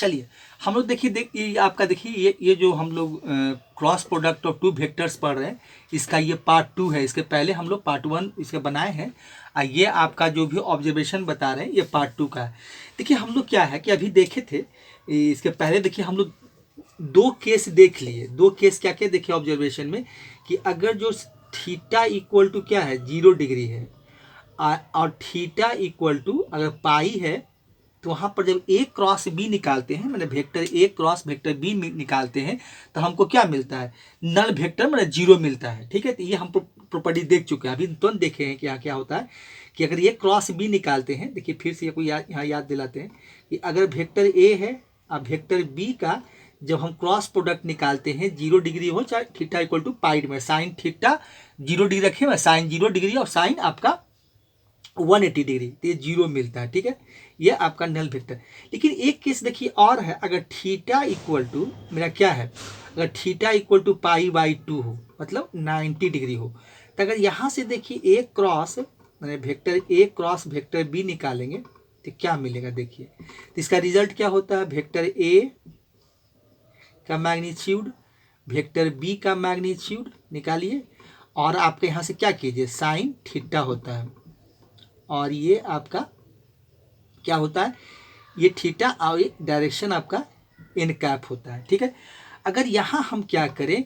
चलिए हम लोग देखिए ये आपका देखिए ये जो हम लोग cross product of two vectors पढ़ रहे हैं, इसका ये पार्ट 2 है। इसके पहले हम लोग पार्ट 1 इसके बनाए हैं, ये आपका जो भी ऑब्जर्वेशन बता रहे हैं ये पार्ट 2 का है। देखिए हम लोग क्या है कि अभी देखे थे, इसके पहले देखिए हम लोग 2 केस देख लिए। 2 केस क्या क्या देखे ऑब्जर्वेशन में, कि अगर जो थीटा इक्वल टू क्या है 0 डिग्री है और थीटा इक्वल टू अगर पाई है, तो वहाँ पर जब ए क्रॉस बी निकालते हैं, मतलब vector A cross vector B निकालते हैं, तो हमको क्या मिलता है, नल वेक्टर मतलब 0 मिलता है। ठीक है, तो ये हम प्रॉपर्टी देख चुके हैं, अभी तुरंत देखे हैं कि यहाँ क्या होता है कि अगर ये क्रॉस बी निकालते हैं, देखिए फिर से कोई यहाँ याद दिलाते हैं कि अगर वेक्टर ए है और वेक्टर बी का जब हम क्रॉस प्रोडक्ट निकालते हैं 0 डिग्री हो चाहे थीटा इक्वल टू पाई में, साइन थीटा 0 डिग्री रखे, साइन 0 डिग्री और साइन आपका 180 डिग्री, तो ये 0 मिलता है। ठीक है, ये आपका नल वेक्टर। लेकिन एक केस देखिए और है, अगर थीटा इक्वल टू मेरा क्या है, अगर theta equal to pi by 2 हो, मतलब 90 डिग्री हो, तो अगर यहाँ से देखिए ए क्रॉस मैंने vector A cross vector B निकालेंगे तो क्या मिलेगा देखिए, तो इसका रिजल्ट क्या होता है, वेक्टर ए का मैग्नीट्यूड वेक्टर बी का मैग्नीट्यूड निकालिए, और आपके यहाँ से क्या कीजिए साइन थीटा होता है, और ये आपका क्या होता है, ये थीटा और एक डायरेक्शन आपका एन कैप होता है। ठीक है, अगर यहाँ हम क्या करें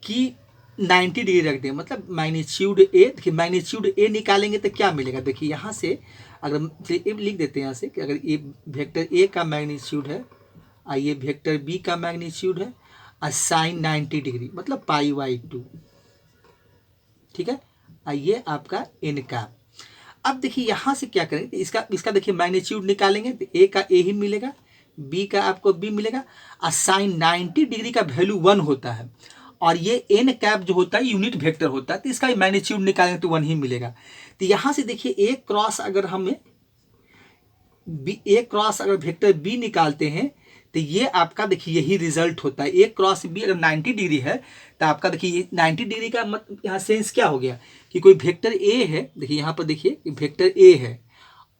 कि 90 डिग्री रख दें, मतलब मैग्नीट्यूड ए, देखिए मैग्नीट्यूड ए निकालेंगे तो क्या मिलेगा, देखिए यहाँ से अगर लिख देते हैं यहाँ से कि अगर ये वेक्टर ए का मैग्नीट्यूड है और ये वेक्टर बी का मैग्नीट्यूड है और साइन 90 डिग्री मतलब पाई बाई 2। ठीक है, और ये आपका एन कैप। अब देखिए यहाँ से क्या करें, इसका देखिए मैग्नीट्यूड निकालेंगे तो ए का ए ही मिलेगा, बी का आपको बी मिलेगा, और साइन 90 डिग्री का वैल्यू 1 होता है, और ये एन कैप जो होता है यूनिट वेक्टर होता है, तो इसका मैग्नीट्यूड निकालेंगे तो 1 ही मिलेगा। तो यहाँ से देखिए ए क्रॉस अगर हमें ए क्रॉस अगर वेक्टर बी निकालते हैं तो ये आपका देखिए यही रिजल्ट होता है। ए क्रॉस बी अगर 90 डिग्री है तो आपका देखिए 90 डिग्री का यहाँ सेंस क्या हो गया कि कोई वेक्टर ए है, देखिए यहाँ पर देखिए वेक्टर ए है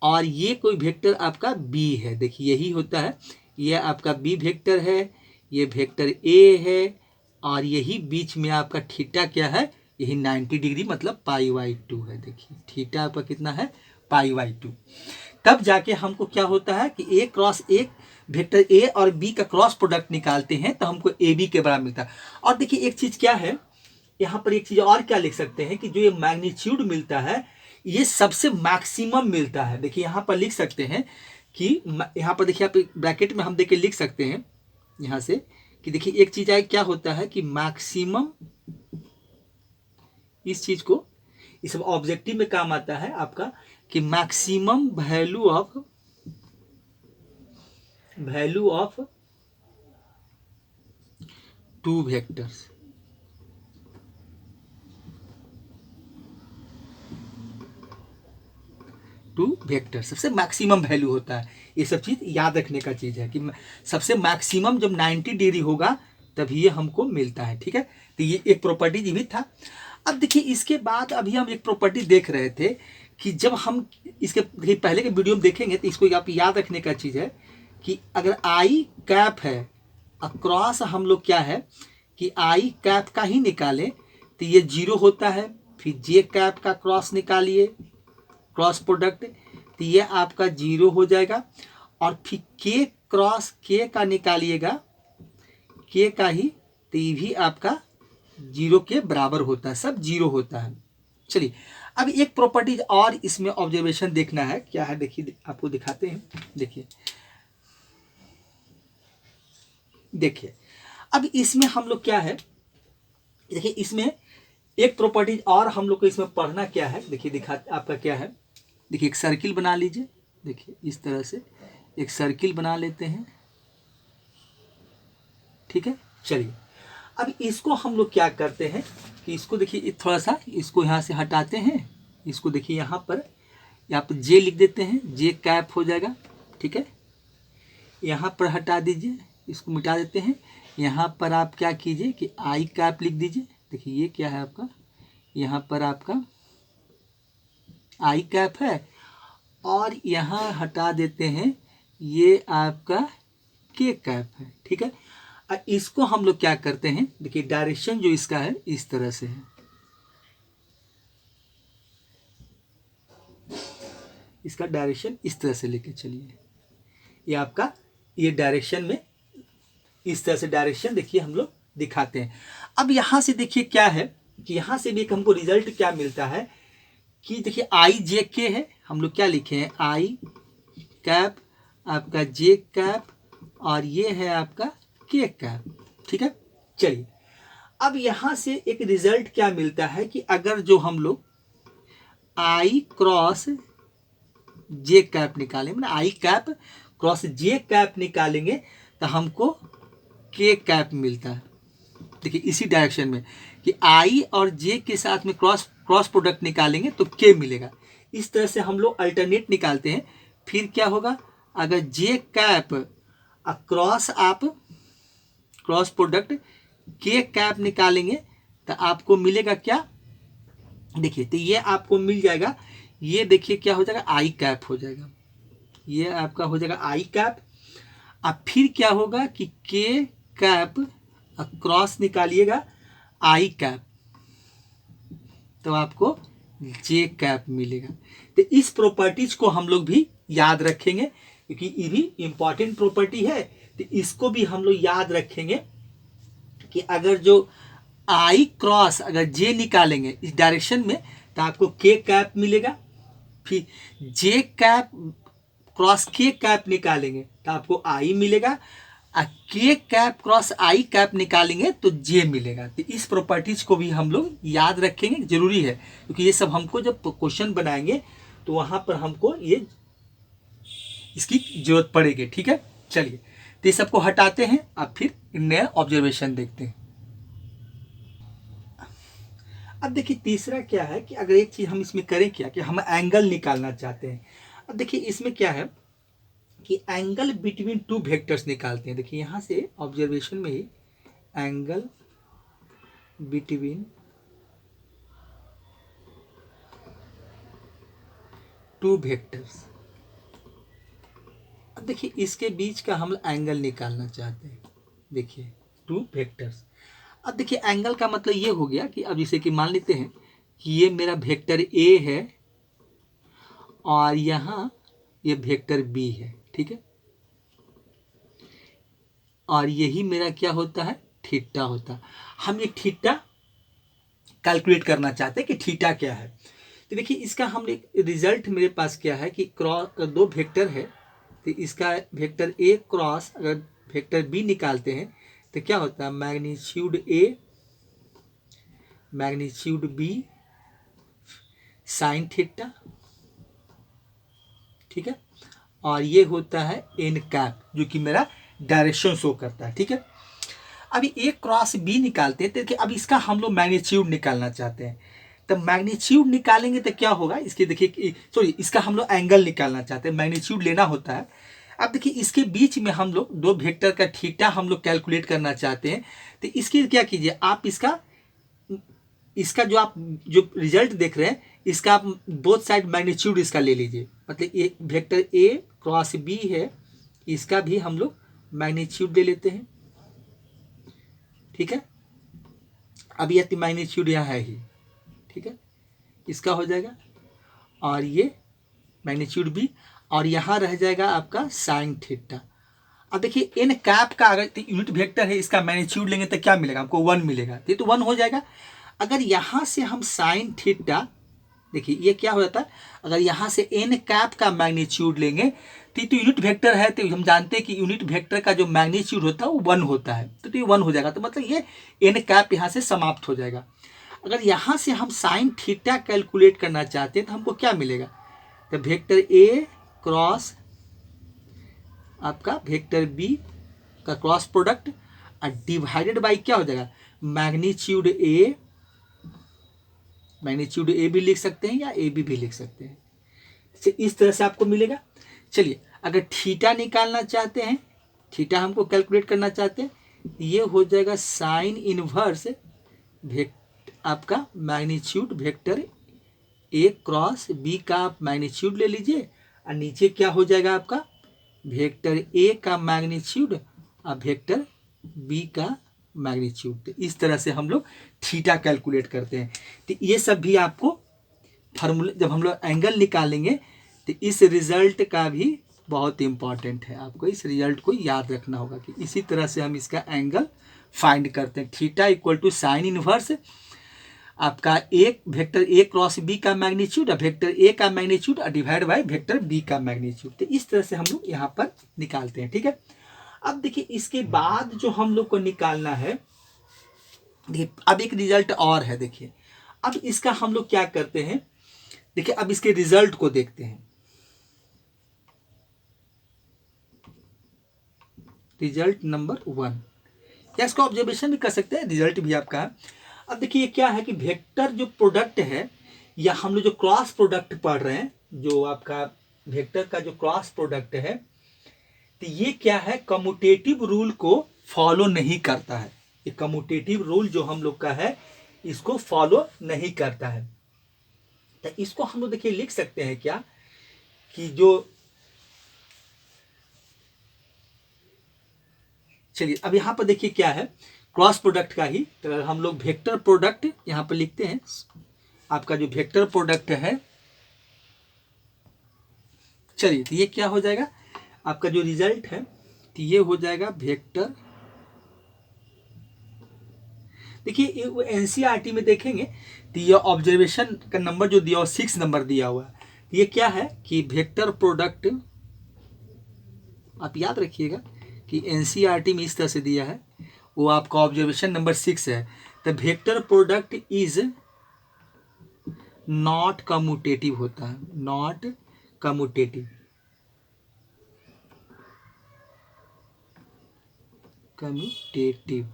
और ये कोई वेक्टर आपका बी है, देखिए यही होता है, ये आपका बी वेक्टर है, ये वेक्टर ए है, और यही बीच में आपका थीटा क्या है, यही 90 डिग्री मतलब पाई बाई 2 है। देखिए थीटा आपका कितना है, पाई बाई 2। तब जाके हमको क्या होता है कि ए क्रॉस एक वेक्टर ए और बी का क्रॉस प्रोडक्ट निकालते हैं तो हमको ए बी के बराबर मिलता है। और देखिए एक चीज क्या है, यहाँ पर एक चीज और क्या लिख सकते हैं कि जो ये मैग्नीट्यूड मिलता है ये सबसे मैक्सिमम मिलता है। देखिए यहाँ पर लिख सकते हैं कि यहाँ पर देखिए आप ब्रैकेट में हम देखिए लिख सकते हैं यहाँ से कि देखिए एक चीज है क्या होता है कि मैक्सिमम, इस चीज को इस ऑब्जेक्टिव में काम आता है आपका कि maximum value of two vectors. Two vector सबसे मैक्सिमम वैल्यू होता है, ये सब चीज याद रखने का चीज है कि सबसे मैक्सिमम जब 90 डिग्री होगा तभी ये हमको मिलता है। ठीक है, तो ये एक प्रॉपर्टी भी था। अब देखिए इसके बाद अभी हम एक प्रॉपर्टी देख रहे थे कि जब हम इसके देखिए पहले के वीडियो में देखेंगे तो इसको आप याद रखने का चीज है कि अगर आई कैप है अक्रॉस हम लोग क्या है कि आई कैप का ही निकालें तो ये 0 होता है, फिर जे कैप का क्रॉस निकालिए क्रॉस प्रोडक्ट तो ये आपका 0 हो जाएगा, और फिर के क्रॉस के का निकालिएगा के का ही तो ये भी आपका 0 के बराबर होता है, सब 0 होता है। चलिए अब एक प्रॉपर्टी और इसमें ऑब्जर्वेशन देखना है, क्या है देखिए आपको दिखाते हैं। देखिए अब इसमें हम लोग क्या है, देखिए इसमें एक प्रॉपर्टी और हम लोग को इसमें पढ़ना क्या है, देखिए दिखा आपका क्या है, देखिए एक सर्किल बना लीजिए, देखिए इस तरह से एक सर्किल बना लेते हैं। ठीक है, चलिए अब इसको हम लोग क्या करते हैं कि इसको देखिए थोड़ा सा इसको यहाँ से हटाते हैं, इसको देखिए यहाँ पर जे लिख देते हैं, जे कैप हो जाएगा। ठीक है, यहाँ पर हटा दीजिए, इसको मिटा देते हैं, यहाँ पर आप क्या कीजिए कि आई कैप लिख दीजिए। देखिए ये क्या है आपका, यहाँ पर आपका आई कैप है, और यहाँ हटा देते हैं ये आपका के कैप है, ठीक है। और इसको हम लोग क्या करते हैं, देखिए डायरेक्शन जो इसका है इस तरह से है, इसका डायरेक्शन इस तरह से लेके चलिए, ये आपका ये डायरेक्शन में इस तरह से डायरेक्शन देखिए हम लोग दिखाते हैं। अब यहाँ से देखिए क्या है कि यहाँ से भी एक हमको रिजल्ट क्या मिलता है कि देखिए आई जे के है, हम लोग क्या लिखे हैं आई कैप, आपका जे कैप, और ये है आपका के कैप, ठीक है। चलिए अब यहाँ से एक रिजल्ट क्या मिलता है कि अगर जो हम लोग आई क्रॉस जे कैप निकालेंगे, मतलब आई कैप क्रॉस जे कैप निकालेंगे तो हमको के कैप मिलता है। देखिए इसी डायरेक्शन में कि आई और जे के साथ में क्रॉस प्रोडक्ट निकालेंगे तो के मिलेगा। इस तरह से हम लोग अल्टरनेट निकालते हैं। फिर क्या होगा, अगर जे कैप क्रॉस आप क्रॉस प्रोडक्ट के कैप निकालेंगे तो आपको मिलेगा क्या, देखिए तो ये आपको मिल जाएगा, ये देखिए क्या हो जाएगा आई कैप हो जाएगा, ये आपका हो जाएगा आई कैप। अब फिर क्या होगा कि के कैप क्रॉस निकालिएगा आई कैप तो आपको जे कैप मिलेगा। तो इस प्रॉपर्टीज को हम लोग भी याद रखेंगे क्योंकि ये भी इंपॉर्टेंट प्रॉपर्टी है, तो इसको भी हम लोग याद रखेंगे कि अगर जो आई क्रॉस अगर जे निकालेंगे इस डायरेक्शन में तो आपको के कैप मिलेगा, फिर जे कैप क्रॉस के कैप निकालेंगे तो आपको आई मिलेगा, और के कैप क्रॉस आई कैप निकालेंगे तो जे मिलेगा। तो इस प्रॉपर्टीज को भी हम लोग याद रखेंगे, जरूरी है क्योंकि ये सब हमको जब क्वेश्चन बनाएंगे तो वहां पर हमको ये इसकी जरूरत पड़ेगी, ठीक है। चलिए तो ये सबको हटाते हैं, अब फिर नया ऑब्जर्वेशन देखते हैं। अब देखिए तीसरा क्या है कि अगर एक चीज हम इसमें करें क्या कि हम एंगल निकालना चाहते हैं। अब देखिए इसमें क्या है कि एंगल बिटवीन टू वेक्टर्स निकालते हैं। देखिए यहाँ से ऑब्जर्वेशन में ही एंगल बिटवीन टू वेक्टर्स, अब देखिए इसके बीच का हम एंगल निकालना चाहते हैं, देखिए टू वेक्टर्स। अब देखिए एंगल का मतलब ये हो गया कि अब जैसे कि मान लेते हैं कि ये मेरा वेक्टर ए है और यहाँ ये वेक्टर बी है, ठीक है, और यही मेरा क्या होता है थीटा होता है। हम ये थीटा कैलकुलेट करना चाहते हैं कि थीटा क्या है। तो देखिए इसका हम रिजल्ट मेरे पास क्या है कि क्रॉस दो वेक्टर है, तो इसका वेक्टर ए क्रॉस अगर वेक्टर बी निकालते हैं तो क्या होता है magnitude A magnitude B sine theta, ठीक है, और ये होता है एन कैप जो कि मेरा डायरेक्शन शो करता है, ठीक है। अभी ए क्रॉस बी निकालते हैं तो अब इसका हम लोग मैग्नीट्यूड निकालना चाहते हैं। तो मैग्नीट्यूड निकालेंगे तो क्या होगा, इसके देखिए सॉरी इसका हम लोग एंगल निकालना चाहते हैं, मैग्नीट्यूड लेना होता है। अब देखिए इसके बीच में हम लोग दो वेक्टर का थीटा हम लोग कैलकुलेट करना चाहते हैं। तो इसके क्या कीजिए आप इसका जो आप जो रिजल्ट देख रहे हैं इसका आप बोथ साइड मैग्नीट्यूड इसका ले लीजिए, मतलब ये वेक्टर ए क्रॉस बी है, इसका भी हम लोग मैग्नीट्यूड ले लेते हैं, ठीक है। अब ये मैग्नीट्यूड यहाँ है ही, ठीक है, इसका हो जाएगा और ये मैग्नीट्यूड भी, और यहाँ रह जाएगा आपका साइन थीटा। अब देखिए एन कैप का अगर यूनिट वेक्टर है इसका मैग्नीट्यूड लेंगे तो क्या मिलेगा हमको 1 मिलेगा, ये तो 1 हो जाएगा। अगर यहाँ से हम साइन थीटा, देखिए ये क्या हो जाता है अगर यहाँ से एन कैप का मैग्नीट्यूड लेंगे तो यूनिट वेक्टर है तो हम जानते हैं कि यूनिट वेक्टर का जो मैग्नीट्यूड होता है वो 1 होता है, तो ये 1 हो जाएगा, तो मतलब ये एन कैप यहाँ से समाप्त हो जाएगा। अगर यहाँ से हम साइन थीटा कैलकुलेट करना चाहते हैं तो हमको क्या मिलेगा, तो वेक्टर ए क्रॉस आपका वेक्टर बी का क्रॉस प्रोडक्ट और डिवाइडेड बाई क्या हो जाएगा मैग्नीट्यूड ए भी लिख सकते हैं या ए भी लिख सकते हैं, इस तरह से आपको मिलेगा। चलिए अगर थीटा निकालना चाहते हैं, थीटा हमको कैलकुलेट करना चाहते हैं, ये हो जाएगा साइन इनवर्स आपका magnitude vector A cross B का आप मैग्नीट्यूड ले लीजिए और नीचे क्या हो जाएगा आपका वेक्टर ए का मैग्नीट्यूड और वेक्टर बी का मैग्नीट्यूड। तो इस तरह से हम लोग थीटा कैलकुलेट करते हैं। तो ये सब भी आपको फार्मूला, जब हम लोग एंगल निकालेंगे तो इस रिजल्ट का भी बहुत इंपॉर्टेंट है, आपको इस रिजल्ट को याद रखना होगा कि इसी तरह से हम इसका एंगल फाइंड करते हैं। Theta equal to sine inverse आपका एक वेक्टर ए क्रॉस बी का मैग्नीट्यूड और वेक्टर ए का मैग्नीट्यूड और डिवाइड बाय वेक्टर बी का मैग्नीट्यूड। तो इस तरह से हम लोग यहाँ पर निकालते हैं, ठीक है। अब देखिए इसके बाद जो हम लोग को निकालना है, देखिए अब एक रिजल्ट और है। देखिए अब इसका हम लोग क्या करते हैं, देखिए अब इसके रिजल्ट को देखते हैं। रिजल्ट नंबर 1, या इसको ऑब्जर्वेशन भी कर सकते हैं, रिजल्ट भी आपका है। अब देखिए क्या है कि वेक्टर जो प्रोडक्ट है, या हम लोग जो क्रॉस प्रोडक्ट पढ़ रहे हैं, जो आपका वेक्टर का जो क्रॉस प्रोडक्ट है, तो ये क्या है, कम्यूटेटिव रूल को फॉलो नहीं करता है। ये कम्यूटेटिव रूल जो हम लोग का है इसको फॉलो नहीं करता है। तो इसको हम लोग देखिए लिख सकते हैं क्या, कि जो, चलिए अब यहां पर देखिए क्या है, क्रॉस प्रोडक्ट का ही, तो हम लोग वेक्टर प्रोडक्ट यहां पर लिखते हैं। आपका जो वेक्टर प्रोडक्ट है, चलिए तो ये क्या हो जाएगा, आपका जो रिजल्ट है तो ये हो जाएगा वेक्टर। देखिए वो एनसीईआरटी में देखेंगे तो ये ऑब्जर्वेशन का नंबर जो दिया हुआ 6 नंबर दिया हुआ है। ये क्या है कि वेक्टर प्रोडक्ट, आप याद रखिएगा कि एनसीईआरटी में इस तरह से दिया है, वो आपका ऑब्जर्वेशन नंबर 6 है। The vector product is not commutative होता है, नॉट कम्यूटेटिव, कम्यूटेटिव।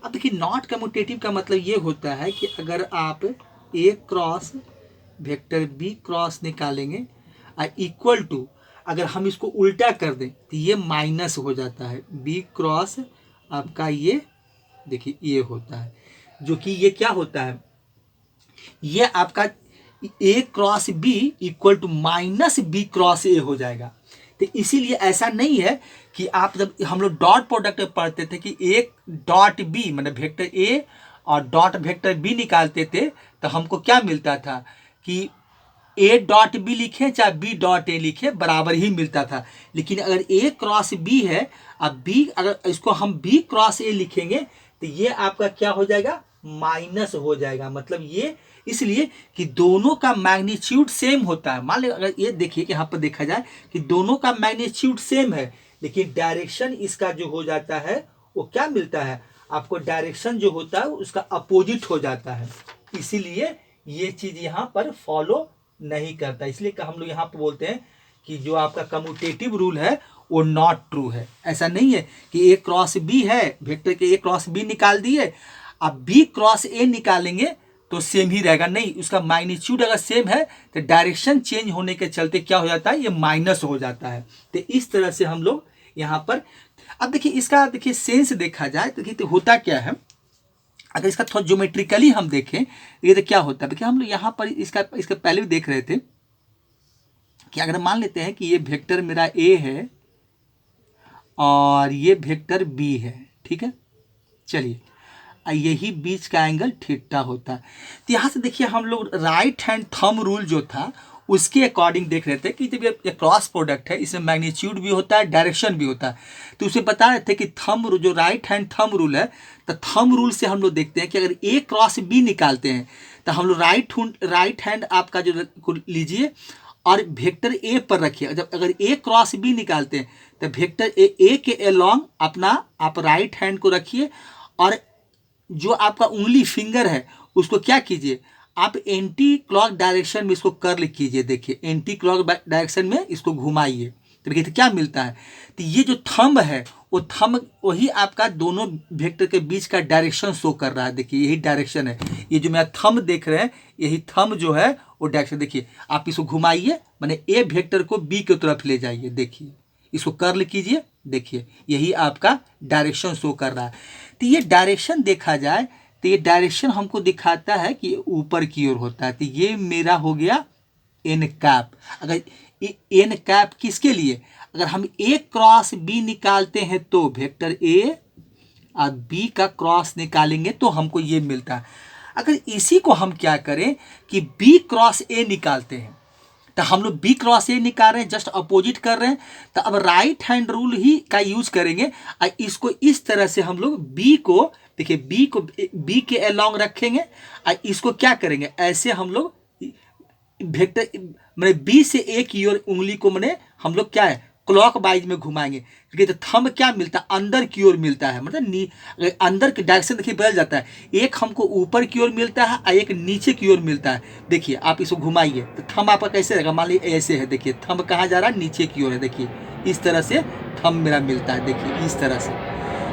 अब देखिए नॉट कम्यूटेटिव का मतलब ये होता है कि अगर आप ए क्रॉस वेक्टर बी क्रॉस निकालेंगे और इक्वल टू, अगर हम इसको उल्टा कर दें तो ये माइनस हो जाता है। बी क्रॉस आपका ये देखिए ये होता है, जो कि ये क्या होता है, ये आपका A cross B equal to minus B cross A हो जाएगा। तो इसीलिए ऐसा नहीं है कि आप, जब हम लोग डॉट प्रोडक्ट में पढ़ते थे कि एक डॉट बी मतलब वेक्टर ए और डॉट वेक्टर बी निकालते थे, तो हमको क्या मिलता था कि ए डॉट बी लिखे चाहे बी डॉट ए लिखे बराबर ही मिलता था। लेकिन अगर ए क्रॉस बी है, अब बी अगर इसको हम बी क्रॉस ए लिखेंगे तो ये आपका क्या हो जाएगा, माइनस हो जाएगा। मतलब ये इसलिए कि दोनों का मैग्नीट्यूड सेम होता है। मान लीजिए अगर ये देखिए कि यहाँ पर देखा जाए कि दोनों का मैग्नीट्यूड सेम है, लेकिन डायरेक्शन इसका जो हो जाता है वो क्या मिलता है आपको, डायरेक्शन जो होता है उसका अपोजिट हो जाता है। इसीलिए ये चीज यहाँ पर फॉलो नहीं करता। इसलिए हम लोग यहाँ पर बोलते हैं कि जो आपका कम्यूटेटिव रूल है वो नॉट ट्रू है। ऐसा नहीं है कि ए क्रॉस बी है, वेक्टर के ए क्रॉस बी निकाल दिए, अब बी क्रॉस ए निकालेंगे तो सेम ही रहेगा, नहीं, उसका मैग्नीट्यूड अगर सेम है तो डायरेक्शन चेंज होने के चलते क्या हो जाता है, ये माइनस हो जाता है। तो इस तरह से हम लोग यहाँ पर, अब देखिए इसका देखिए सेंस देखा जाए तो देखिए तो होता क्या है, अगर इसका थोड़ा ज्योमेट्रिकली हम देखें ये तो क्या होता है। देखिए हम लोग यहाँ पर इसका पहले भी देख रहे थे कि अगर मान लेते हैं कि ये वेक्टर मेरा ए है और ये वेक्टर बी है, ठीक है, चलिए यही बीच का एंगल थीटा होता है। तो यहाँ से देखिए हम लोग राइट हैंड थंब रूल जो था उसके अकॉर्डिंग देख रहे थे कि जब ये क्रॉस प्रोडक्ट है इसमें मैग्नीट्यूड भी होता है, डायरेक्शन भी होता है। तो उसे बता रहे थे कि थंब जो राइट हैंड थंब रूल है, तो थंब रूल से हम लोग देखते हैं कि अगर ए क्रॉस बी निकालते हैं तो हम लोग राइट हैंड आपका जो लीजिए और वेक्टर ए पर रखिए। जब अगर ए क्रॉस बी निकालते हैं तो वेक्टर ए के अलोंग अपना आप राइट हैंड को रखिए और जो आपका उंगली फिंगर है उसको क्या कीजिए, आप एंटी क्लॉक डायरेक्शन में इसको कर्ल कीजिए। देखिए एंटी क्लॉक डायरेक्शन में इसको घुमाइए तो देखिए तो क्या मिलता है, तो ये जो थंब है वो थंब वही आपका दोनों वेक्टर के बीच का डायरेक्शन शो कर रहा है। देखिए यही डायरेक्शन है, ये जो मेरा थंब देख रहे हैं यही थंब जो है वो डायरेक्शन। देखिए आप इसको घुमाइए, माने ए वेक्टर को बी की तरफ ले जाइए, देखिए इसको कर्ल कीजिए, देखिए यही आपका डायरेक्शन शो कर रहा है। तो ये डायरेक्शन देखा जाए तो ये डायरेक्शन हमको दिखाता है कि ऊपर की ओर होता है। तो ये मेरा हो गया एन कैप। अगर एन कैप किसके लिए, अगर हम ए क्रॉस बी निकालते हैं तो वेक्टर ए और बी का क्रॉस निकालेंगे तो हमको ये मिलता है। अगर इसी को हम क्या करें कि बी क्रॉस ए निकालते हैं, तो हम लोग बी क्रॉस ए निकाल रहे हैं, जस्ट अपोजिट कर रहे हैं, तो अब राइट हैंड रूल ही का यूज करेंगे और इसको इस तरह से हम लोग बी को, देखिए बी के अलोंग रखेंगे और इसको क्या करेंगे, ऐसे हम लोग वेक्टर मैंने बी से ए की ओर उंगली को मैंने हम लोग क्या है क्लॉक वाइज में घुमाएंगे, क्योंकि तो थंब क्या मिलता है, अंदर की ओर मिलता है, मतलब अंदर की डायरेक्शन देखिए बदल जाता है, एक हमको ऊपर की ओर मिलता है और एक नीचे की ओर मिलता है। देखिए आप इसको घुमाइए तो थंब आपका कैसे रहेगा, मान लीजिए ऐसे है, देखिए थंब कहाँ जा रहा है, नीचे की ओर है, देखिए इस तरह से थंब मेरा मिलता है, देखिए इस तरह से।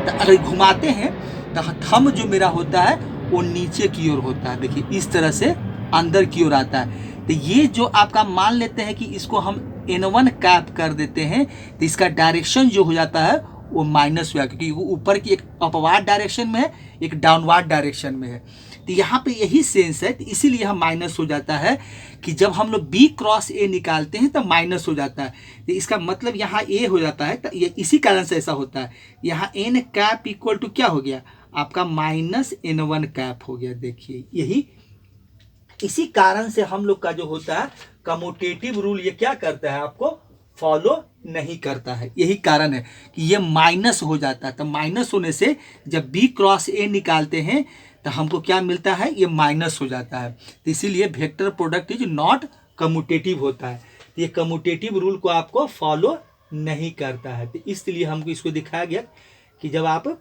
तो अगर घुमाते हैं तो थंब जो मेरा होता है वो नीचे की ओर होता है, देखिए इस तरह से अंदर की ओर आता है। तो ये जो आपका मान लेते हैं कि इसको हम N1 कैप कर देते हैं, तो इसका डायरेक्शन जो हो जाता है वो माइनस हुआ, क्योंकि वो ऊपर की एक अपवार्ड डायरेक्शन में है, एक डाउनवार्ड डायरेक्शन में है। तो यहाँ पे यही सेंस है, तो इसीलिए हम माइनस हो जाता है कि जब हम लोग बी क्रॉस ए निकालते हैं तो माइनस हो जाता है। तो इसका मतलब यहाँ ए हो जाता है, तो ये इसी कारण से ऐसा होता है। यहाँ एन कैप इक्वल टू क्या हो गया आपका माइनस N1 कैप हो गया। देखिए यही इसी कारण से हम लोग का जो होता है कम्यूटेटिव रूल ये क्या करता है, आपको फॉलो नहीं करता है। यही कारण है कि ये माइनस हो जाता है। तो माइनस होने से जब बी क्रॉस ए निकालते हैं तो हमको क्या मिलता है, ये माइनस हो जाता है। तो इसीलिए vector product is not commutative होता है। तो ये कम्यूटेटिव रूल को आपको फॉलो नहीं करता है। तो इसलिए हमको इसको दिखाया गया कि जब आप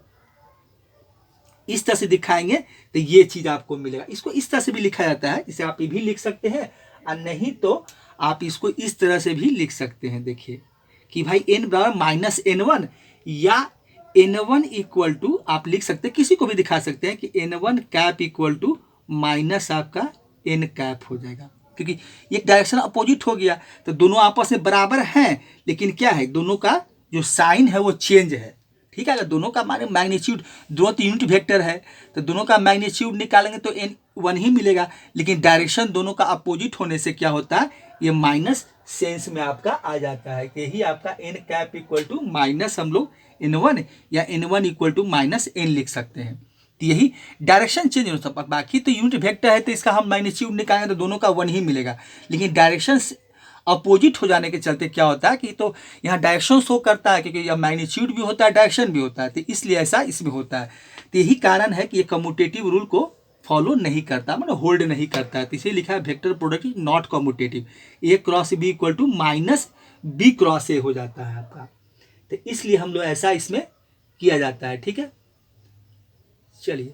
इस तरह से दिखाएंगे तो ये चीज आपको मिलेगा। इसको इस तरह से भी लिखा जाता है, इसे आप ये भी लिख सकते हैं, और नहीं तो आप इसको इस तरह से भी लिख सकते हैं। देखिए कि भाई n बराबर माइनस N1 या N1 इक्वल टू आप लिख सकते हैं, किसी को भी दिखा सकते हैं कि N1 cap equal to minus आपका n कैप हो जाएगा, क्योंकि एक डायरेक्शन अपोजिट हो गया तो दोनों आपस में बराबर हैं, लेकिन क्या है दोनों का जो साइन है वो चेंज है। ठीक है, अगर दोनों का माने मैग्नीट्यूड दोनों तो यूनिट वेक्टर है तो दोनों का मैग्नीट्यूड निकालेंगे तो N1 ही मिलेगा, लेकिन डायरेक्शन दोनों का अपोजिट होने से क्या होता है, ये माइनस सेंस में आपका आ जाता है। यही आपका n cap equal to minus हम लोग N1 या N1 equal to minus n लिख सकते हैं। तो यही डायरेक्शन चेंज हो सकता है, बाकी तो यूनिट वेक्टर है तो इसका हम मैग्नीट्यूड निकालेंगे तो दोनों का 1 ही मिलेगा, लेकिन डायरेक्शन अपोजिट हो जाने के चलते क्या होता है कि तो यहाँ डायरेक्शन शो करता है, क्योंकि यह मैग्नीट्यूड भी होता है डायरेक्शन भी होता है, तो इसलिए ऐसा इसमें होता है। तो यही कारण है कि ये कम्यूटेटिव रूल को फॉलो नहीं करता, मतलब होल्ड नहीं करता है। तो इसे लिखा है vector product is not commutative, A cross B equal to minus B cross A हो जाता है आपका। तो इसलिए हम लोग ऐसा इसमें किया जाता है। ठीक है, चलिए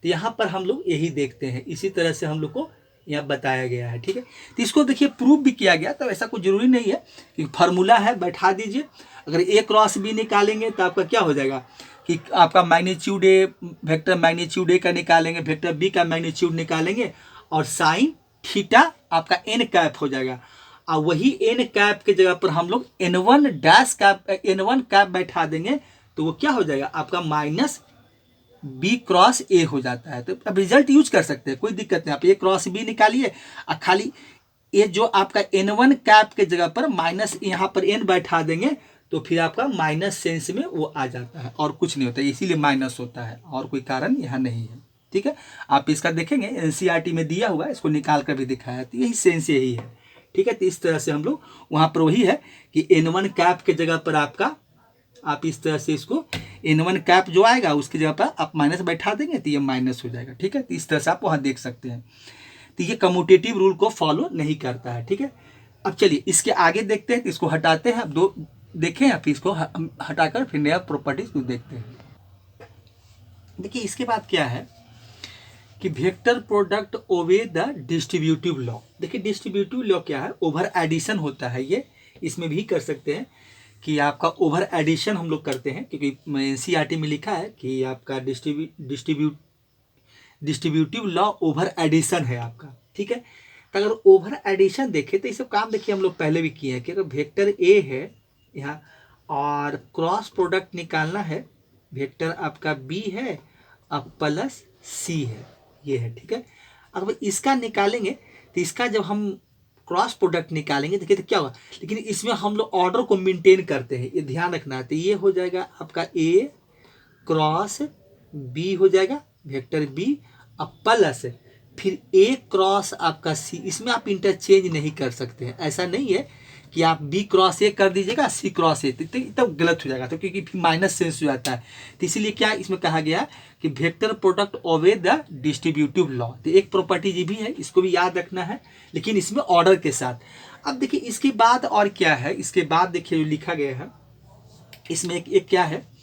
तो यहाँ पर हम लोग यही देखते हैं, इसी तरह से हम लोग को यहाँ बताया गया है। ठीक है, तो इसको देखिए प्रूव भी किया गया, तो ऐसा कुछ जरूरी नहीं है कि फार्मूला है बैठा दीजिए। अगर ए क्रॉस बी निकालेंगे तो आपका क्या हो जाएगा कि आपका मैग्नीट्यूड ए, वेक्टर मैग्नीट्यूड ए का निकालेंगे, वेक्टर बी का मैग्नीट्यूड निकालेंगे, और साइन थीटा आपका एन कैप हो जाएगा। और वही एन कैप के जगह पर हम लोग N1 dash cap N1 cap बैठा देंगे तो वो क्या हो जाएगा आपका माइनस बी क्रॉस ए हो जाता है। तो अब रिजल्ट यूज कर सकते हैं, कोई दिक्कत नहीं। आप ए क्रॉस बी निकालिए और खाली ये जो आपका N1 कैप के जगह पर माइनस यहाँ पर n बैठा देंगे तो फिर आपका माइनस सेंस में वो आ जाता है, और कुछ नहीं होता, इसीलिए माइनस होता है, और कोई कारण यहाँ नहीं है। ठीक है, आप इसका देखेंगे NCERT में दिया हुआ है, इसको निकाल कर भी दिखाया है, तो यही सेंस यही है। ठीक है, तो इस तरह से हम लोग वहाँ पर वही है कि N1 कैप के जगह पर आपका आप इस तरह से इसको N1 कैप जो आएगा उसकी जगह पर आप माइनस बैठा देंगे तो ये माइनस हो जाएगा। ठीक है, तो इस तरह से आप वहाँ देख सकते हैं। तो ये कम्यूटेटिव रूल को फॉलो नहीं करता है। ठीक है, अब चलिए इसके आगे देखते हैं, तो इसको हटाते हैं। अब दो देखें, आप इसको हटाकर फिर नया प्रॉपर्टीज को देखते हैं। देखिए इसके बाद क्या है कि vector product obey the distributive law. देखिए डिस्ट्रीब्यूटिव लॉ क्या है, ओवर एडिशन होता है। ये इसमें भी कर सकते हैं कि आपका ओवर एडिशन हम लोग करते हैं, क्योंकि NCERT में लिखा है कि आपका डिस्ट्रीब्यूटिव लॉ ओवर एडिशन है आपका। ठीक है, तो अगर ओवर एडिशन देखें तो ये सब काम देखिए हम लोग पहले भी किए हैं कि अगर वेक्टर ए है यहाँ और क्रॉस प्रोडक्ट निकालना है, वेक्टर आपका बी है अब प्लस सी है, ये है। ठीक है, अगर इसका निकालेंगे तो इसका जब हम क्रॉस प्रोडक्ट निकालेंगे देखिए तो क्या होगा, लेकिन इसमें हम लोग ऑर्डर को मेंटेन करते हैं, ये ध्यान रखना है। तो ये हो जाएगा आपका ए क्रॉस बी हो जाएगा वेक्टर बी, अब प्लस फिर ए क्रॉस आपका सी। इसमें आप इंटरचेंज नहीं कर सकते हैं, ऐसा नहीं है कि आप बी क्रॉस ए कर दीजिएगा सी क्रॉस ए, तब गलत हो जाएगा, तो क्योंकि फिर माइनस सेंस हो जाता है। तो इसीलिए क्या इसमें कहा गया कि vector product obey the distributive law. तो एक प्रॉपर्टी ये भी है, इसको भी याद रखना है, लेकिन इसमें ऑर्डर के साथ। अब देखिए इसके बाद और क्या है, इसके बाद देखिए जो लिखा गया है इसमें एक क्या है,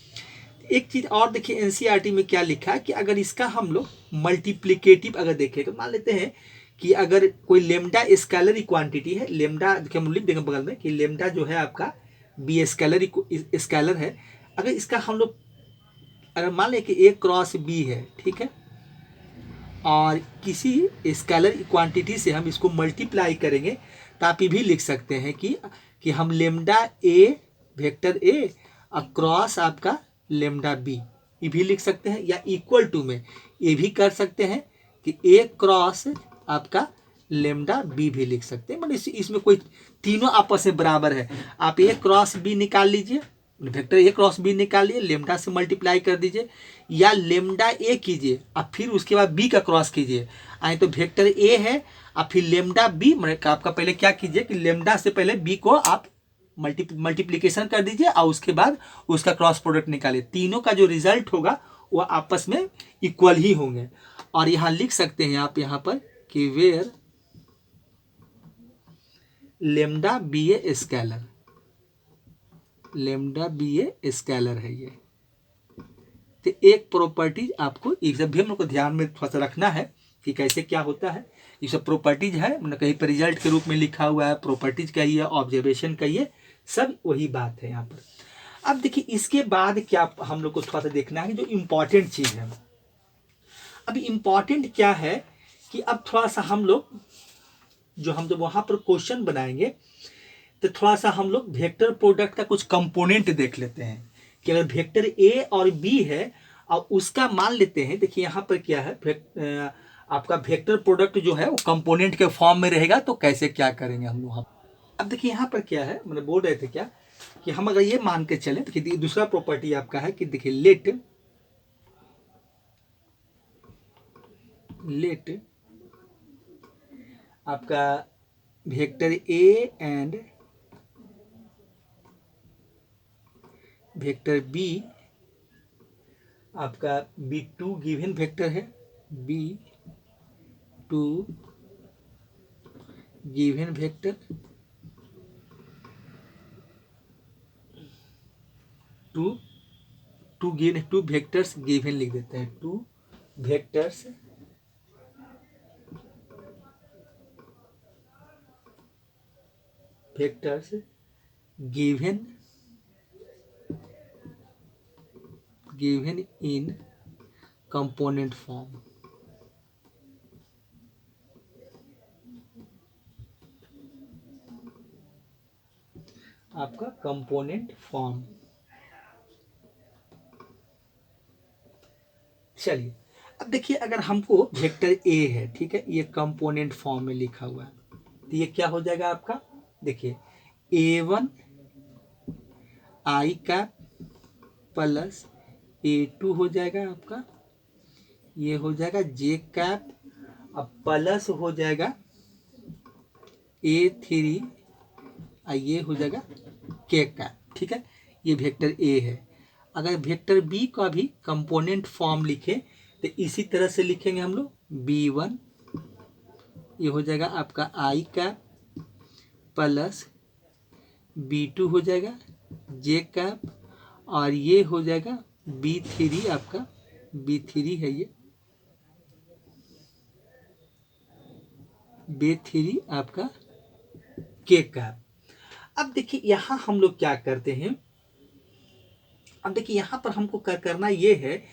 एक चीज और देखिए एनसीईआरटी में क्या लिखा है कि अगर इसका हम लोग मल्टीप्लिकेटिव अगर देखें तो मान लेते हैं कि अगर कोई लेमडा स्केलर क्वांटिटी है, लेमडा देखिए हम लिख देंगे बगल में कि लेमडा जो है आपका बी स्केलर है। अगर इसका हम लोग अगर मान लें कि ए क्रॉस बी है, ठीक है, और किसी स्केलर क्वांटिटी से हम इसको मल्टीप्लाई करेंगे तो आप ये भी लिख सकते हैं कि हम lambda A vector A cross आपका लेमडा बी, ये भी लिख सकते हैं। या इक्वल टू में ये भी कर सकते हैं कि ए क्रॉस आपका लेमडा बी भी लिख सकते हैं, मतलब इसमें कोई तीनों आपस में बराबर है। आप ए क्रॉस बी निकाल लीजिए, वेक्टर ए क्रॉस बी निकाल लिए, लेमडा से मल्टीप्लाई कर दीजिए, या लेमडा ए कीजिए और फिर उसके बाद बी का क्रॉस कीजिए। आए तो वेक्टर ए है और फिर लेमडा बी, मतलब आपका पहले क्या कीजिए कि लेमडा से पहले बी को आप मल्टीप्लिकेशन कर दीजिए और उसके बाद उसका क्रॉस प्रोडक्ट निकालिए। तीनों का जो रिजल्ट होगा वो आपस में इक्वल ही होंगे। और यहाँ लिख सकते हैं आप यहाँ पर कि where lambda be a scalar, lambda be a scalar है ये। तो एक प्रॉपर्टीज आपको ये सब भी हम लोग को ध्यान में थोड़ा सा रखना है कि कैसे क्या होता है। ये सब प्रॉपर्टीज है, मतलब कहीं पर रिजल्ट के रूप में लिखा हुआ है, प्रॉपर्टीज कहिए, ऑब्जर्वेशन कहिए, सब वही बात है यहाँ पर। अब देखिए इसके बाद क्या हम लोग को थोड़ा सा देखना है जो इम्पोर्टेंट चीज़ है। अब इम्पोर्टेंट क्या है कि अब थोड़ा सा हम लोग जब वहाँ पर क्वेश्चन बनाएंगे तो थोड़ा सा हम लोग वेक्टर प्रोडक्ट का कुछ कंपोनेंट देख लेते हैं कि अगर वेक्टर ए और बी है और उसका मान लेते हैं, देखिए यहाँ पर क्या है आपका वेक्टर प्रोडक्ट जो है वो कंपोनेंट के फॉर्म में रहेगा, तो कैसे क्या करेंगे हम लोग। अब देखिए यहाँ पर क्या है, मतलब बोल रहे थे क्या कि हम अगर ये मान के चले तो दूसरा प्रॉपर्टी आपका है कि देखिए लेट आपका vector A and vector B, आपका B2 गिवन वेक्टर है, B2 given vector two vectors given लिख देते हैं, two vectors given in component form. आपका कंपोनेंट फॉर्म। चलिए अब देखिए अगर हमको वेक्टर ए है, ठीक है, ये कंपोनेंट फॉर्म में लिखा हुआ है, तो ये क्या हो जाएगा आपका, देखिए A1 आई कैप प्लस A2 हो जाएगा आपका, ये हो जाएगा जे कैप, अब प्लस हो जाएगा A3 और ये हो जाएगा के कैप, ठीक है, ये वेक्टर ए है। अगर वेक्टर बी का भी कंपोनेंट फॉर्म लिखे तो इसी तरह से लिखेंगे हम लोग, B1 ये हो जाएगा आपका आई कैप प्लस B2 हो जाएगा जे कैप, और ये हो जाएगा B3 आपका, B3 है ये, B3 आपका के कैप। अब देखिए यहाँ हम लोग क्या करते हैं, अब देखिए यहाँ पर हमको करना ये है,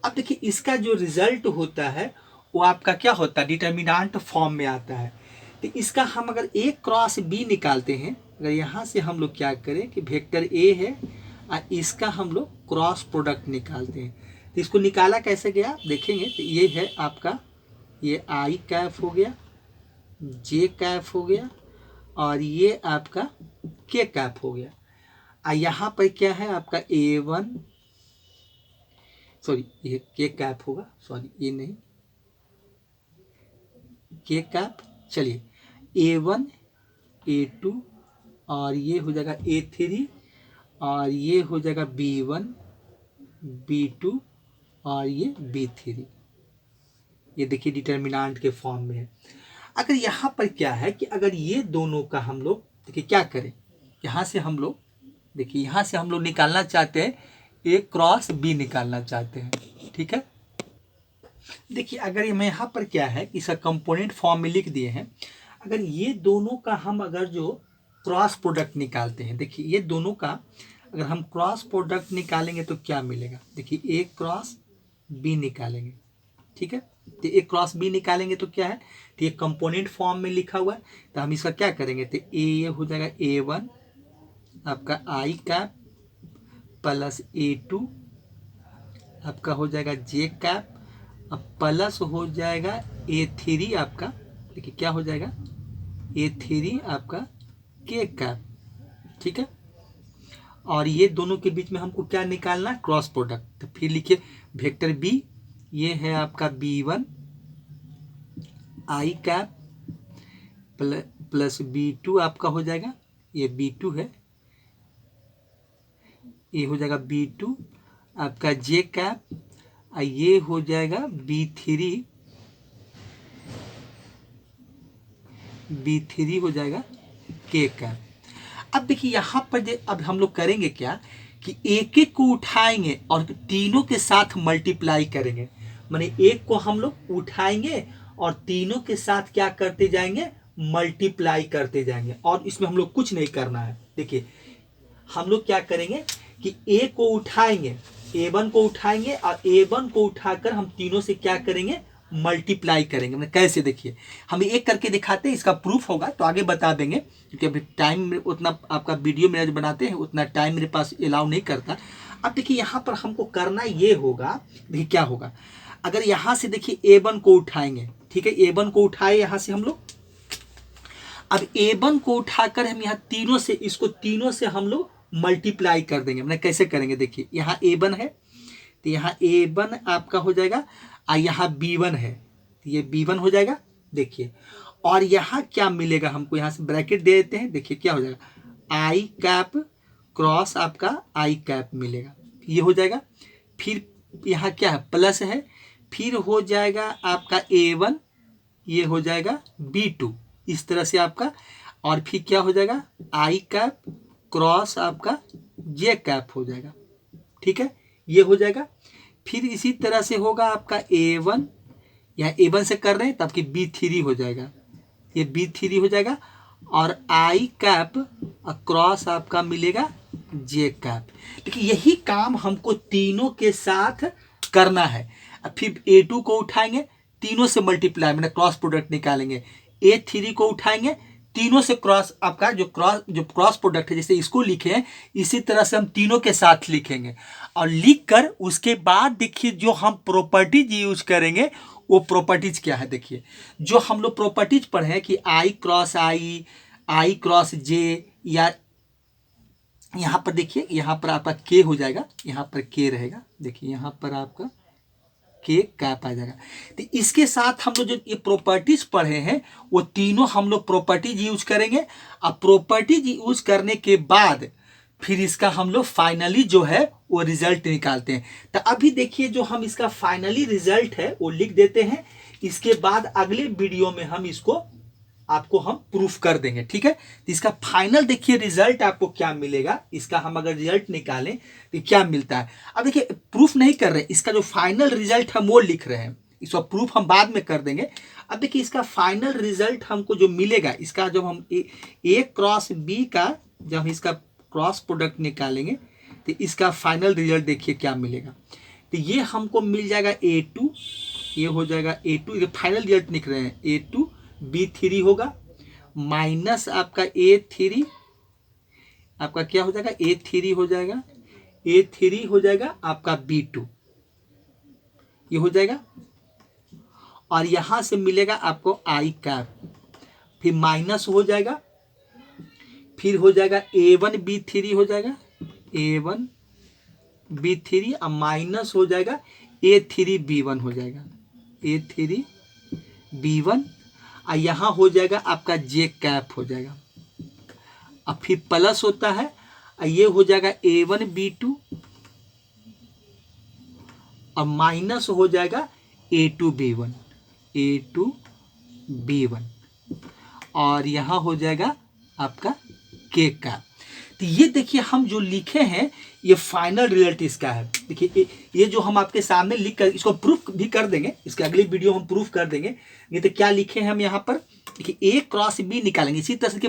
अब देखिए इसका जो रिजल्ट होता है वो आपका क्या होता है, डिटर्मिनेंट फॉर्म में आता है। तो इसका हम अगर ए क्रॉस बी निकालते हैं, अगर यहाँ से हम लोग क्या करें कि वेक्टर ए है और इसका हम लोग क्रॉस प्रोडक्ट निकालते हैं, तो इसको निकाला कैसे गया देखेंगे। तो ये है आपका, ये आई कैफ हो गया, जे कैफ हो गया, और ये आपका के कैप हो गया। यहाँ पर क्या है आपका A1, सॉरी ये के कैप होगा, सॉरी ये नहीं, के कैप। चलिए A1 A2 और ये हो जाएगा A3 और ये हो जाएगा B1 B2 और ये B3। ये देखिए डिटर्मिनेंट के फॉर्म में है। अगर यहाँ पर क्या है कि अगर ये दोनों का हम लोग देखिए क्या करें, यहाँ से हम लोग देखिए यहाँ से हम लोग निकालना चाहते हैं A क्रॉस B निकालना चाहते हैं, ठीक है। देखिए अगर मैं यहाँ पर क्या है इसका कंपोनेंट फॉर्म में लिख दिए हैं। अगर ये दोनों का हम अगर जो क्रॉस प्रोडक्ट निकालते हैं, देखिए ये दोनों का अगर हम क्रॉस प्रोडक्ट निकालेंगे तो क्या मिलेगा, देखिए A क्रॉस B निकालेंगे, ठीक है। तो A क्रॉस B निकालेंगे तो क्या है, तो ये कंपोनेंट फॉर्म में लिखा हुआ है। तो हम इसका क्या करेंगे, तो ये हो जाएगा A1 आपका I कैप प्लस A2 आपका हो जाएगा J कैप, अब प्लस हो जाएगा A3 आपका, देखिए क्या हो जाएगा A3 आपका K कैप, ठीक है। और ये दोनों के बीच में हमको क्या निकालना, क्रॉस प्रोडक्ट। तो फिर लिखिए वेक्टर B, ये है आपका B1 I cap plus B2 आपका हो जाएगा, ये B2 है, ये हो जाएगा B2 आपका J कैप, ये हो जाएगा B3 हो जाएगा K कैप। अब देखिए यहाँ पर अब हम लोग करेंगे क्या कि एक एक को उठाएंगे और तीनों के साथ मल्टीप्लाई करेंगे। माने एक को हम लोग उठाएंगे और तीनों के साथ क्या करते जाएंगे, मल्टीप्लाई करते जाएंगे। और इसमें हम लोग कुछ नहीं करना है। देखिए हम लोग क्या करेंगे कि A को उठाएंगे, A1 को उठाएंगे और A1 को उठाकर हम तीनों से क्या करेंगे, मल्टीप्लाई करेंगे। मतलब कैसे, देखिए हम एक करके दिखाते हैं, इसका प्रूफ होगा तो आगे बता देंगे, क्योंकि अभी टाइम उतना आपका वीडियो मेरा जो बनाते हैं उतना टाइम मेरे पास अलाउ नहीं करता। अब देखिए यहाँ पर हमको करना ये होगा, देखिए क्या होगा, अगर यहाँ से देखिए A1 को उठाएंगे, ठीक है, A1 को उठाए यहाँ से हम लोग। अब A1 को उठाकर हम यहाँ तीनों से, इसको तीनों से हम लोग मल्टीप्लाई कर देंगे। मतलब कैसे करेंगे, देखिए यहाँ A1 है तो यहाँ A1 आपका हो जाएगा, और यहाँ B1 है तो ये B1 हो जाएगा, देखिए। और यहाँ क्या मिलेगा हमको, यहाँ से ब्रैकेट दे देते हैं, देखिए क्या हो जाएगा, I कैप क्रॉस आपका I कैप मिलेगा, ये हो जाएगा। फिर यहाँ क्या है, प्लस है, फिर हो जाएगा आपका A1, ये हो जाएगा B2, इस तरह से आपका। और फिर क्या हो जाएगा, I कैप क्रॉस आपका J कैप हो जाएगा, ठीक है, ये हो जाएगा। फिर इसी तरह से होगा आपका A1, यहाँ A1 से कर रहे हैं तो आपकी B3 हो जाएगा, ये B3 हो जाएगा। और I कैप क्रॉस आपका मिलेगा J कैप। देखिए यही काम हमको तीनों के साथ करना है। अब फिर A2 को उठाएंगे, तीनों से मल्टीप्लाई मैंने क्रॉस प्रोडक्ट निकालेंगे। A3 को उठाएंगे, तीनों से क्रॉस आपका जो क्रॉस प्रोडक्ट है, जैसे इसको लिखे हैं इसी तरह से हम तीनों के साथ लिखेंगे। और लिखकर उसके बाद देखिए जो हम प्रॉपर्टीज यूज करेंगे वो प्रॉपर्टीज क्या है, देखिए जो हम लोग प्रॉपर्टीज पढ़े हैं कि I cross I cross J, या यहाँ पर देखिए यहाँ पर आपका K हो जाएगा, यहाँ पर K रहेगा, देखिए यहाँ पर आपका K कैप आ जाएगा। तो इसके साथ हम लोग जो ये प्रॉपर्टीज पढ़े हैं वो तीनों हम लोग प्रॉपर्टीज यूज करेंगे। अब प्रॉपर्टीज यूज करने के बाद फिर इसका हम लोग फाइनली जो है वो रिजल्ट निकालते हैं। तो अभी देखिए जो हम इसका फाइनली रिजल्ट है वो लिख देते हैं, इसके बाद अगले वीडियो में हम इसको आपको हम प्रूफ कर देंगे, ठीक है। तो इसका फाइनल देखिए रिजल्ट आपको क्या मिलेगा, इसका हम अगर रिजल्ट निकालें तो क्या मिलता है। अब देखिए प्रूफ नहीं कर रहे, इसका जो फाइनल रिजल्ट हम वो लिख रहे हैं, इसका प्रूफ हम बाद में कर देंगे। अब देखिए इसका फाइनल रिजल्ट हमको जो मिलेगा, इसका जब हम A क्रॉस B का जब हम इसका क्रॉस प्रोडक्ट निकालेंगे तो इसका फाइनल रिजल्ट देखिए क्या मिलेगा। तो ये हमको मिल जाएगा A2, ये हो जाएगा A2, ये फाइनल रिजल्ट लिख रहे हैं, A2 B3 होगा माइनस आपका A3, आपका क्या हो जाएगा, A3 हो जाएगा, A3 हो जाएगा आपका B2, ये हो जाएगा। और यहां से मिलेगा आपको I कैप, फिर माइनस हो जाएगा फिर हो जाएगा A1B3 हो जाएगा, A1B3 और माइनस हो जाएगा A3B1 हो जाएगा, A3B1 और यहाँ हो जाएगा आपका J कैप हो जाएगा। अब फिर प्लस होता है और ये हो जाएगा A1B2 और माइनस हो जाएगा A2B1, A2B1 और यहाँ हो जाएगा आपका K कैप। तो ये देखिए हम जो लिखे हैं ये फाइनल रिजल्ट इसका है। देखिए ये जो हम आपके सामने लिख कर इसको प्रूफ भी कर देंगे, इसके अगली वीडियो हम प्रूफ कर देंगे। ये तो क्या लिखे हैं हम यहाँ पर, देखिए A क्रॉस B निकालेंगे, इसी तरह से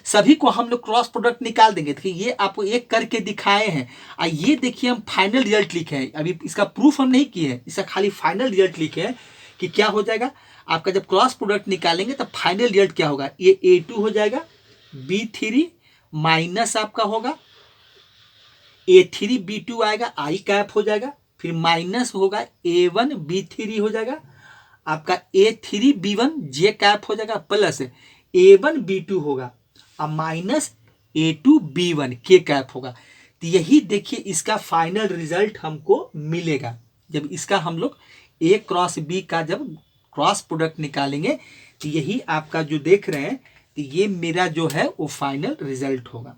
सभी को हम लोग क्रॉस प्रोडक्ट निकाल देंगे। देखिए ये आपको एक करके दिखाए हैं और ये देखिए हम फाइनल रिजल्ट लिखे हैं। अभी इसका प्रूफ हम नहीं किए हैं, इसका खाली फाइनल रिजल्ट लिखे हैं कि क्या हो जाएगा आपका जब क्रॉस प्रोडक्ट निकालेंगे तब फाइनल रिजल्ट क्या होगा, ये A2 हो जाएगा, B3 माइनस आपका होगा A3B2 आएगा, I कैप हो जाएगा, फिर माइनस होगा A1B3 हो जाएगा, आपका A3B1 J कैप हो जाएगा, प्लस A1B2 होगा और माइनस A2B1 K कैप होगा। तो यही देखिए इसका फाइनल रिजल्ट हमको मिलेगा जब इसका हम लोग A क्रॉस B का जब क्रॉस प्रोडक्ट निकालेंगे। तो यही आपका जो देख रहे हैं तो ये मेरा जो है वो फाइनल रिजल्ट होगा।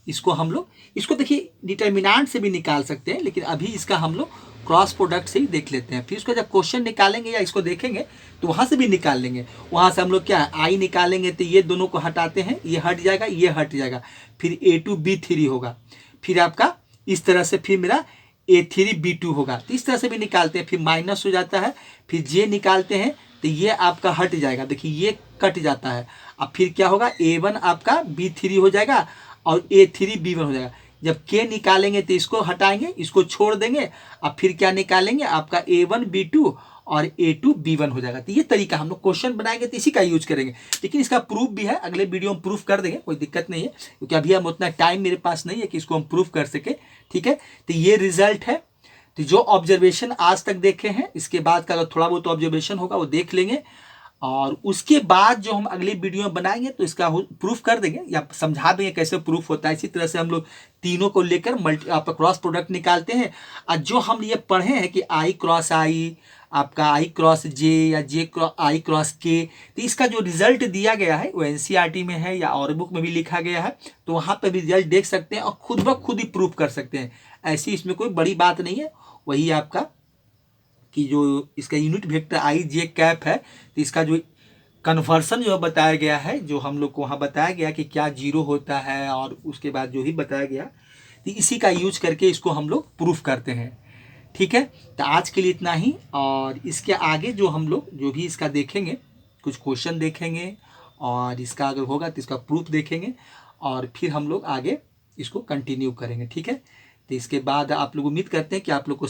इसको हम लोग इसको देखिए डिटर्मिनेंट से भी निकाल सकते हैं, लेकिन अभी इसका हम लोग क्रॉस प्रोडक्ट से ही देख लेते हैं। फिर इसको जब क्वेश्चन निकालेंगे या इसको देखेंगे तो वहाँ से भी निकाल लेंगे। वहाँ से हम लोग क्या आई निकालेंगे तो ये दोनों को हटाते हैं, ये हट जाएगा, ये हट जाएगा, फिर A2B3 होगा, फिर आपका इस तरह से फिर मेरा A3B2 होगा। तो इस तरह से भी निकालते हैं, फिर माइनस हो जाता है, फिर J निकालते हैं तो ये आपका हट जाएगा, देखिए ये कट जाता है। अब फिर क्या होगा A1 आपका B3 हो जाएगा और A3B1 हो जाएगा। जब K निकालेंगे तो इसको हटाएंगे, इसको छोड़ देंगे, अब फिर क्या निकालेंगे आपका A1B2 और A2B1 हो जाएगा। तो ये तरीका हम लोग क्वेश्चन बनाएंगे तो इसी का यूज करेंगे, लेकिन इसका प्रूफ भी है, अगले वीडियो में प्रूफ कर देंगे, कोई दिक्कत नहीं है, क्योंकि अभी हम उतना टाइम मेरे पास नहीं है कि इसको हम प्रूफ कर सके। ठीक है, तो ये रिजल्ट है। तो जो ऑब्जर्वेशन आज तक देखे हैं इसके बाद का अगर थोड़ा बहुत ऑब्जर्वेशन होगा वो देख लेंगे, और उसके बाद जो हम अगली वीडियो में बनाएंगे तो इसका प्रूफ कर देंगे या समझा देंगे कैसे प्रूफ होता है। इसी तरह से हम लोग तीनों को लेकर आपका क्रॉस प्रोडक्ट निकालते हैं। और जो हम ये पढ़े हैं कि I क्रॉस I, आपका I क्रॉस J या J cross I cross K, तो इसका जो रिजल्ट दिया गया है वो NCERT में है या और बुक में भी लिखा गया है, तो वहाँ पर भी रिजल्ट देख सकते हैं और खुद ब खुद ही प्रूफ कर सकते हैं। ऐसी इसमें कोई बड़ी बात नहीं है। वही आपका कि जो इसका unit vector I J cap है, तो इसका जो कन्वर्सन जो बताया गया है, जो हम लोग को वहाँ बताया गया कि क्या जीरो होता है और उसके बाद जो ही बताया गया, तो इसी का यूज करके इसको हम लोग प्रूफ करते हैं। ठीक है, तो आज के लिए इतना ही, और इसके आगे जो हम लोग जो भी इसका देखेंगे, कुछ क्वेश्चन देखेंगे और इसका अगर होगा तो इसका प्रूफ देखेंगे और फिर हम लोग आगे इसको कंटिन्यू करेंगे। ठीक है, तो इसके बाद आप लोग उम्मीद करते हैं कि आप लोग को